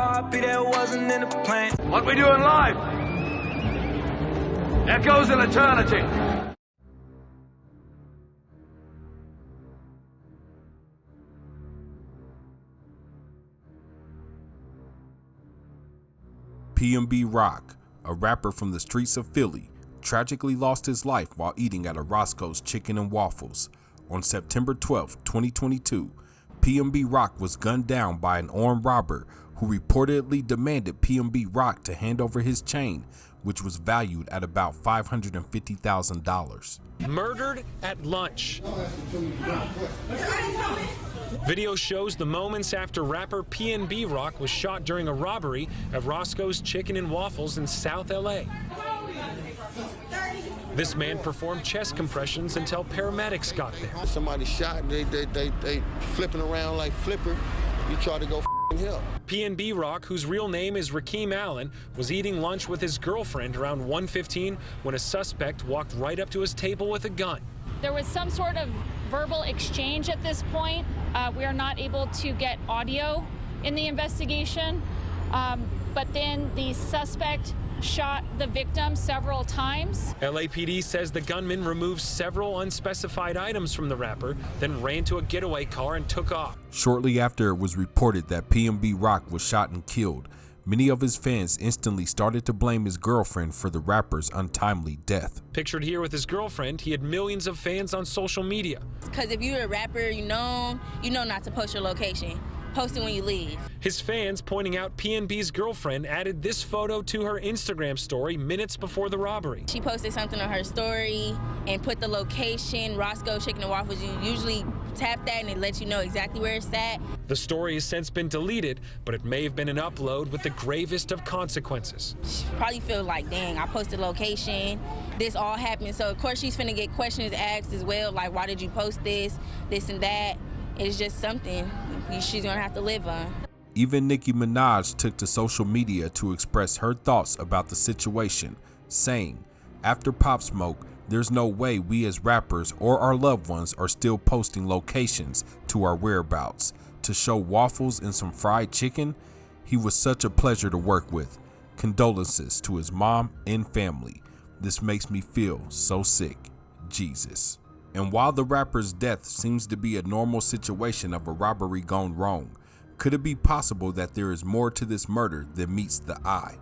happy that wasn't in the plan. What we do in life echoes in eternity. PnB Rock, a rapper from the streets of Philly, tragically lost his life while eating at a Roscoe's Chicken and Waffles. On September 12, 2022, PnB Rock was gunned down by an armed robber who reportedly demanded PnB Rock to hand over his chain, which was valued at about $550,000. Murdered at lunch. Video shows the moments after rapper PnB Rock was shot during a robbery at Roscoe's Chicken and Waffles in South LA. This man performed chest compressions until paramedics got there. Somebody shot, they flipping around like Flipper. You try to go help. PnB Rock, whose real name is Rakeem Allen, was eating lunch with his girlfriend around 1:15 when a suspect walked right up to his table with a gun. There was some sort of verbal exchange at this point. We are not able to get audio in the investigation, but then the suspect shot the victim several times. LAPD says the gunman removed several unspecified items from the rapper, then ran to a getaway car and took off. Shortly after it was reported that PnB Rock was shot and killed, many of his fans instantly started to blame his girlfriend for the rapper's untimely death. Pictured here with his girlfriend, he had millions of fans on social media. Because if you're a rapper, you know not to post your location. Post it when you leave. His fans pointing out PnB's girlfriend added this photo to her Instagram story minutes before the robbery. She posted something on her story and put the location, Roscoe Chicken and Waffles. You usually tap that and it lets you know exactly where it's at. The story has since been deleted, but it may have been an upload with the gravest of consequences. She probably feels like, dang, I posted location, this all happened. So of course she's finna get questions asked as well, like why did you post this and that. It's just something she's gonna have to live on. Even Nicki Minaj took to social media to express her thoughts about the situation, saying, "After Pop Smoke, there's no way we as rappers or our loved ones are still posting locations to our whereabouts. To show waffles and some fried chicken, he was such a pleasure to work with. Condolences to his mom and family. This makes me feel so sick. Jesus." And while the rapper's death seems to be a normal situation of a robbery gone wrong, could it be possible that there is more to this murder than meets the eye?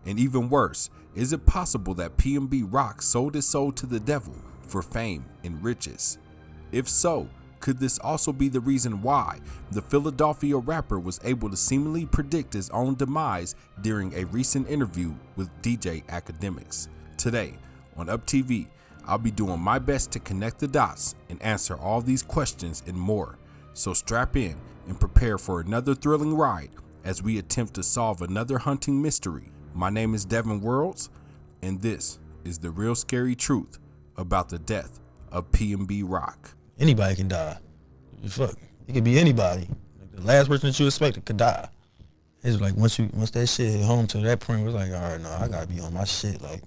And even worse, is it possible that PnB Rock sold his soul to the devil for fame and riches? If so, could this also be the reason why the Philadelphia rapper was able to seemingly predict his own demise during a recent interview with DJ Academics? Today on Up TV, I'll be doing my best to connect the dots and answer all these questions and more. So strap in and prepare for another thrilling ride as we attempt to solve another hunting mystery. My name is Devin Worlds, and this is the real scary truth about the death of PnB Rock. Anybody can die. Fuck, it could be anybody. Like the last person that you expected could die. It's like once that shit hit home to that point, it was like, all right, no, I gotta be on my shit. Like,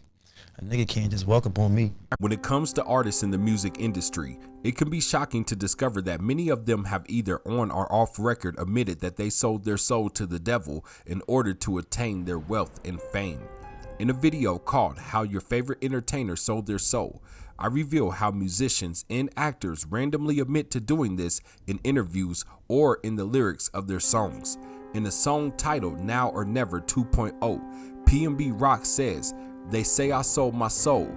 a nigga can't just walk up on me. When it comes to artists in the music industry, it can be shocking to discover that many of them have either on or off record admitted that they sold their soul to the devil in order to attain their wealth and fame. In a video called How Your Favorite Entertainer Sold Their Soul, I reveal how musicians and actors randomly admit to doing this in interviews or in the lyrics of their songs. In a song titled Now or Never 2.0, PnB Rock says, "They say I sold my soul.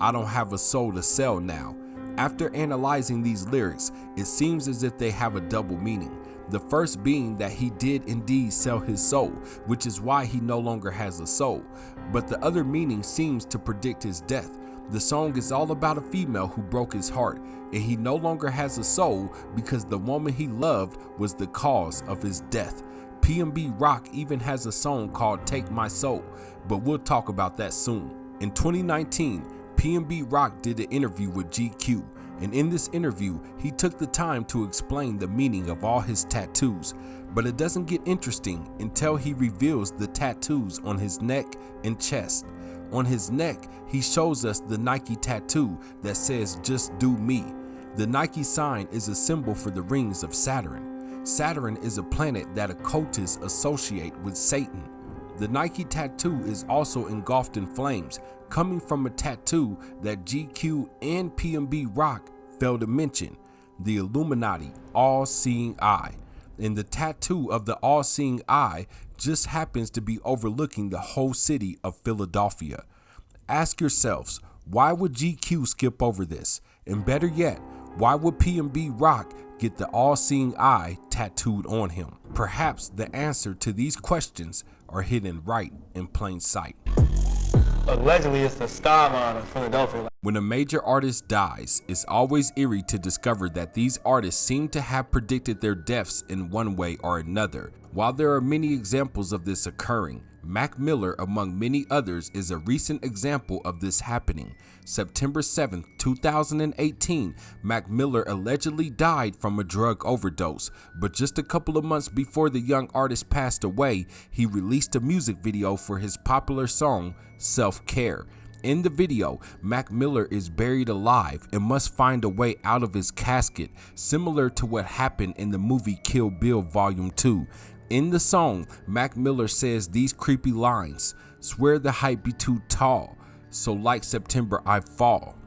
I don't have a soul to sell now." After analyzing these lyrics, it seems as if they have a double meaning. The first being that he did indeed sell his soul, which is why he no longer has a soul. But the other meaning seems to predict his death. The song is all about a female who broke his heart, and he no longer has a soul because the woman he loved was the cause of his death. PnB Rock even has a song called Take My Soul, but we'll talk about that soon. In 2019, PnB Rock did an interview with GQ, and in this interview, he took the time to explain the meaning of all his tattoos. But it doesn't get interesting until he reveals the tattoos on his neck and chest. On his neck, he shows us the Nike tattoo that says, "Just do me." The Nike sign is a symbol for the rings of Saturn. Saturn is a planet that occultists associate with Satan. The Nike tattoo is also engulfed in flames, coming from a tattoo that GQ and PnB Rock failed to mention, the Illuminati all-seeing eye. And the tattoo of the all-seeing eye just happens to be overlooking the whole city of Philadelphia. Ask yourselves, why would GQ skip over this? And better yet, why would PnB Rock get the all-seeing eye tattooed on him? Perhaps the answer to these questions are hidden right in plain sight. Allegedly, it's the skyline of Philadelphia. When a major artist dies, it's always eerie to discover that these artists seem to have predicted their deaths in one way or another. While there are many examples of this occurring, Mac Miller, among many others, is a recent example of this happening. September 7, 2018, Mac Miller allegedly died from a drug overdose, but just a couple of months before the young artist passed away, he released a music video for his popular song, Self-Care. In the video, Mac Miller is buried alive and must find a way out of his casket, similar to what happened in the movie Kill Bill Volume 2. In the song, Mac Miller says these creepy lines: "Swear the height be too tall, so like September I fall.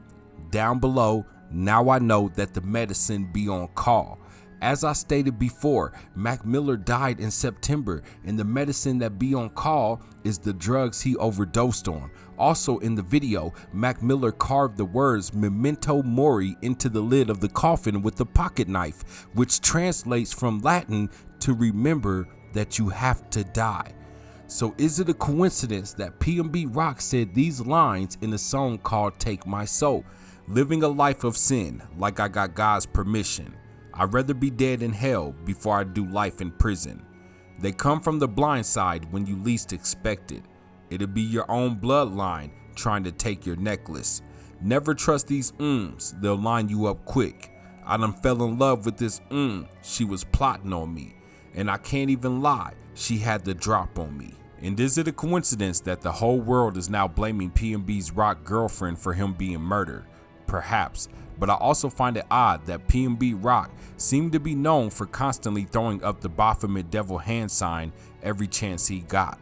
Down below, now I know that the medicine be on call." As I stated before, Mac Miller died in September, and the medicine that be on call is the drugs he overdosed on. Also in the video, Mac Miller carved the words "Memento Mori" into the lid of the coffin with a pocket knife, which translates from Latin to "remember that you have to die." So is it a coincidence that PnB Rock said these lines in a song called Take My Soul? Living a life of sin like I got God's permission. I'd rather be dead in hell before I do life in prison. They come from the blind side when you least expect it. It'll be your own bloodline trying to take your necklace. Never trust these they'll line you up quick. I done fell in love with this she was plotting on me. And I can't even lie, she had the drop on me. And is it a coincidence that the whole world is now blaming PnB's Rock girlfriend for him being murdered? Perhaps, but I also find it odd that PnB Rock seemed to be known for constantly throwing up the Baphomet devil hand sign every chance he got.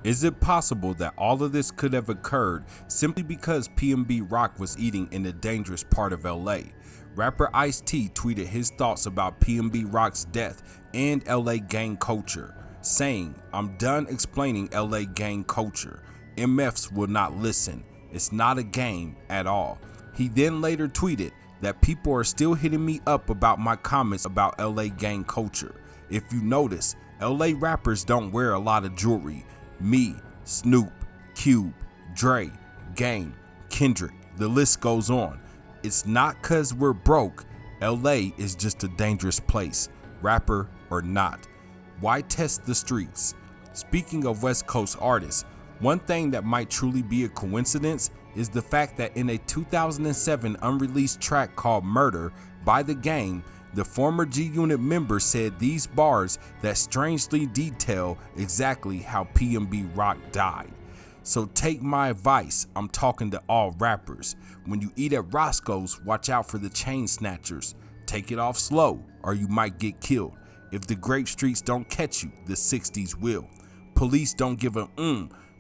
Is it possible that all of this could have occurred simply because PnB Rock was eating in a dangerous part of LA? Rapper Ice-T tweeted his thoughts about PnB Rock's death and LA gang culture, saying, "I'm done explaining LA gang culture. MFs will not listen. It's not a game at all." He then later tweeted that people are still hitting me up about my comments about LA gang culture. If you notice, LA rappers don't wear a lot of jewelry. Me, Snoop, Cube, Dre, Game, Kendrick, the list goes on. It's not cause we're broke. LA is just a dangerous place, rapper or not. Why test the streets? Speaking of West Coast artists, one thing that might truly be a coincidence is the fact that in a 2007 unreleased track called Murder by The Game, the former G-Unit member said these bars that strangely detail exactly how PnB Rock died. So take my advice, I'm talking to all rappers. When you eat at Roscoe's, watch out for the chain snatchers. Take it off slow or you might get killed. If the grape streets don't catch you, the 60s will. Police don't give a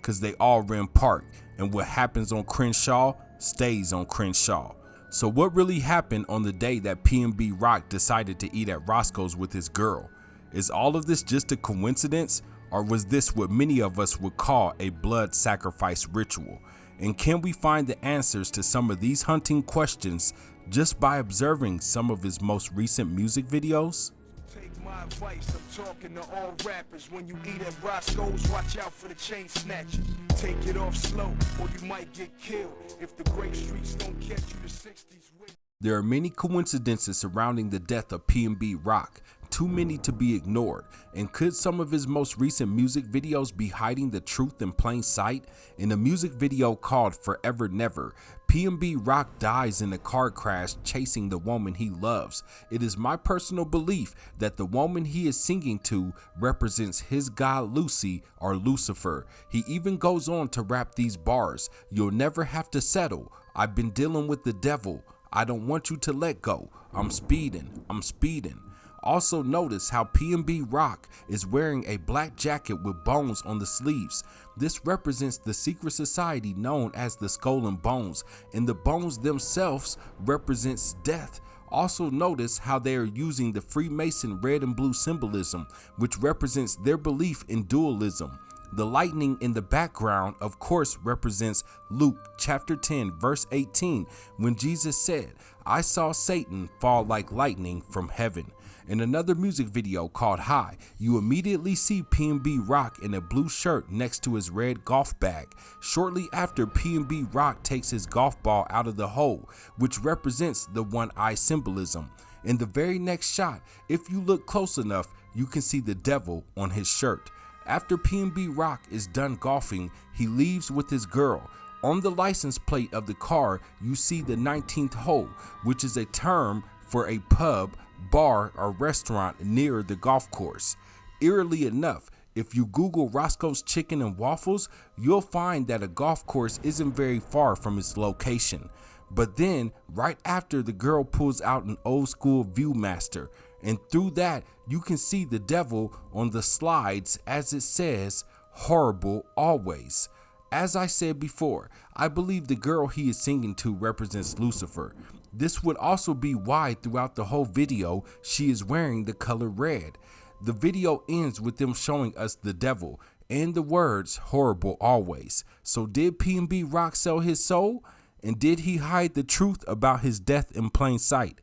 cause they all ran park, and what happens on Crenshaw stays on Crenshaw. So what really happened on the day that PnB Rock decided to eat at Roscoe's with his girl? Is all of this just a coincidence, or was this what many of us would call a blood sacrifice ritual? And can we find the answers to some of these hunting questions just by observing some of his most recent music videos? Take my advice, I'm talking to all rappers. When you eat at Roscoe's, watch out for the chain snatchers. Take it off slow, or you might get killed. If the great streets don't catch you, the 60s will. There are many coincidences surrounding the death of PnB Rock. too many to be ignored. And could some of his most recent music videos be hiding the truth in plain sight? In a music video called Forever Never, PnB Rock dies in a car crash chasing the woman he loves. It is my personal belief that the woman he is singing to represents his god Lucy or Lucifer. He even goes on to rap these bars: "You'll never have to settle. I've been dealing with the devil. I don't want you to let go. I'm speeding, I'm speeding." Also notice how PnB Rock is wearing a black jacket with bones on the sleeves. This represents the secret society known as the Skull and Bones, and the bones themselves represents death. Also notice how they are using the Freemason red and blue symbolism, which represents their belief in dualism. The lightning in the background, of course, represents Luke chapter 10, verse 18, when Jesus said, "I saw Satan fall like lightning from heaven." In another music video called High, you immediately see PnB Rock in a blue shirt next to his red golf bag. Shortly after, PnB Rock takes his golf ball out of the hole, which represents the one-eye symbolism. In the very next shot, if you look close enough, you can see the devil on his shirt. After PnB Rock is done golfing, he leaves with his girl. On the license plate of the car, you see the 19th hole, which is a term for a pub, bar, or restaurant near the golf course. Eerily enough, if you Google Roscoe's Chicken and Waffles, you'll find that a golf course isn't very far from its location. But then, right after, the girl pulls out an old school Viewmaster, and through that, you can see the devil on the slides as it says, "Horrible always." As I said before, I believe the girl he is singing to represents Lucifer. This would also be why throughout the whole video, she is wearing the color red. The video ends with them showing us the devil and the words "horrible always." So did PnB Rock sell his soul? And did he hide the truth about his death in plain sight?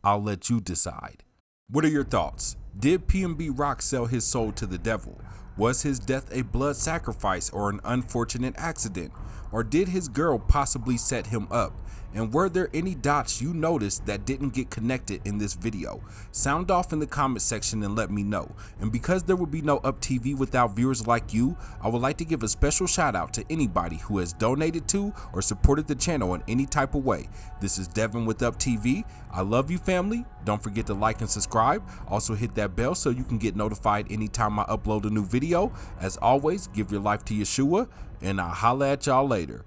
I'll let you decide. What are your thoughts? Did PnB Rock sell his soul to the devil? Was his death a blood sacrifice or an unfortunate accident? Or did his girl possibly set him up? And were there any dots you noticed that didn't get connected in this video? Sound off in the comment section and let me know. And because there would be no Up TV without viewers like you, I would like to give a special shout out to anybody who has donated to or supported the channel in any type of way. This is Devin with Up TV. I love you, family. Don't forget to like and subscribe. Also hit that bell so you can get notified anytime I upload a new video. As always, give your life to Yeshua, and I'll holla at y'all later.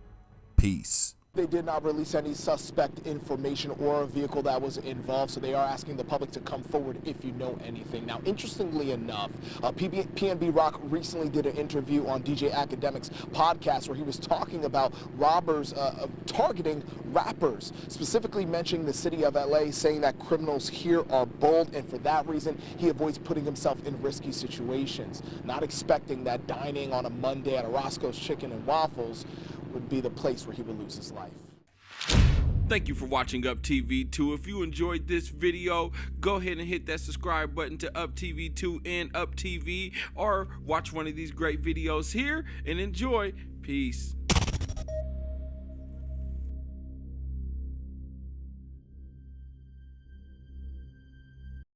Peace. They did not release any suspect information or a vehicle that was involved, so they are asking the public to come forward if you know anything. Now, interestingly enough, PnB Rock recently did an interview on DJ Academic's podcast where he was talking about robbers targeting rappers, specifically mentioning the city of LA, saying that criminals here are bold, and for that reason, he avoids putting himself in risky situations. Not expecting that dining on a Monday at a Roscoe's Chicken and Waffles would be the place where he would lose his life. Thank you for watching Up TV 2. If you enjoyed this video, go ahead and hit that subscribe button to Up TV 2 and Up TV, or watch one of these great videos here and enjoy. Peace.